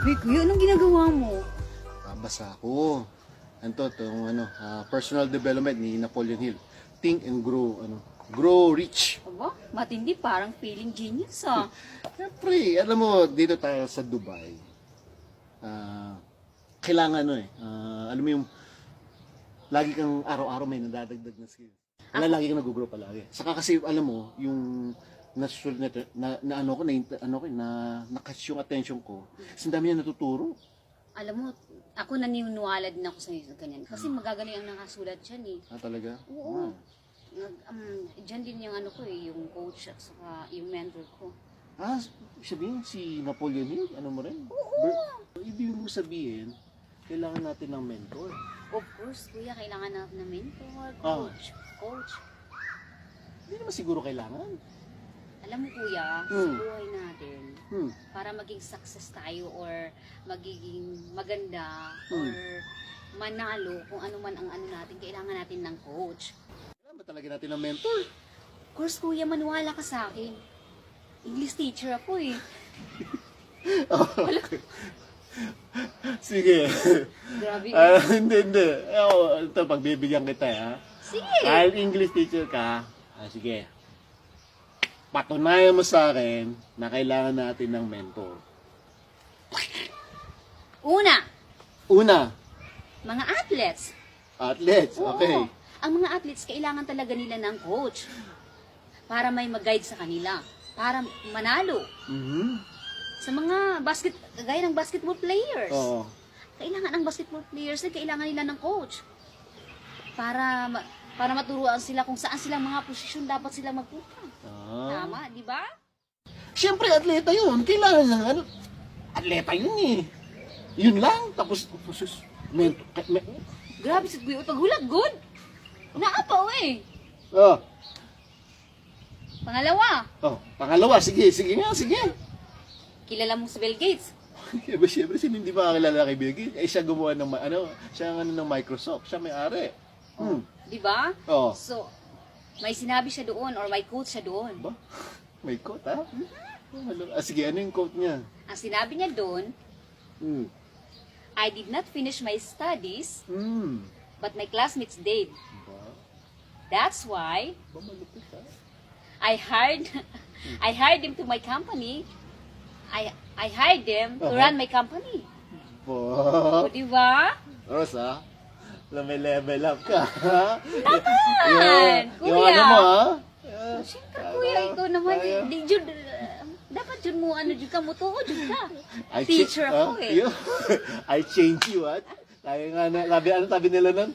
Uy, kuya, anong ginagawa mo? Basa ako. Personal development ni Napoleon Hill. Think and grow rich. Aba, matindi, parang feeling genius ah. Siyempre, alam mo, dito tayo sa Dubai. Kailangan alam mo yung lagi kang araw-araw may nadadagdag na skills. Lagi kang nag-grow palagi. Saka kasi alam mo, yung na-catch yung attention ko. Kasi ang dami niya natuturo. Alam mo, ako naniniwala din ako sa ganyan. Kasi magagaling ang nakasulat dyan eh. Talaga? Oo. Dyan din yung yung coach at saka yung mentor ko. Sabihin si Napoleon Hill, ano mo rin? Oo. Ibig mo sabihin, kailangan natin ng mentor. Of course, kuya, kailangan natin ng mentor, coach. Coach. Hindi naman siguro kailangan. Alam mo kuya, sa buhay natin, para maging success tayo or magiging maganda or manalo, kung ano man ang natin, kailangan natin ng coach. Kailangan ba talaga natin ng mentor? Of course kuya, maniwala ka sa akin. English teacher ako eh. Sige. Grabe. Hindi. Ito, pagbibigyan kita, ha? Sige. Kahit English teacher ka, sige. Patunayan mo sa akin na kailangan natin ng mentor. Una, mga athletes. Athletes, okay. Oo. Ang mga athletes, kailangan talaga nila ng coach para may mag-guide sa kanila, para manalo. Sa mga gaya ng basketball players. Oo. Kailangan ang basketball players na kailangan nila ng coach. Para maturuan sila kung saan silang mga posisyon dapat sila magpunta. Tama, di ba? Siyempre, atleta yun. Kailangan ng atleta yun eh. Yun lang. Tapos, Grabe sa kuya, paghulag good. Naapaw eh. Pangalawa, sige nga. Kilala mo si Bill Gates? Siyempre, sino hindi makakilala kay Bill Gates? Siya gumawa ng, ng Microsoft. Siya may-ari. Di ba? Oo. So, may sinabi siya doon or may quote siya doon. Ba? May quote, ha? Sige, ano yung quote niya? Ang sinabi niya doon, I did not finish my studies, but my classmates did. That's why I hired them to my company. I hired them to run my company. O, di ba? Rosa, may level up ka, ha? Naman! Kuya! Yung ano mo, ha? Siyempre, kuya, ikaw naman. Dapat yun mo, dyan ka mo to, dyan ka. Teacher ako eh. I change you, ha? Tayo nga na, tabi nila nun?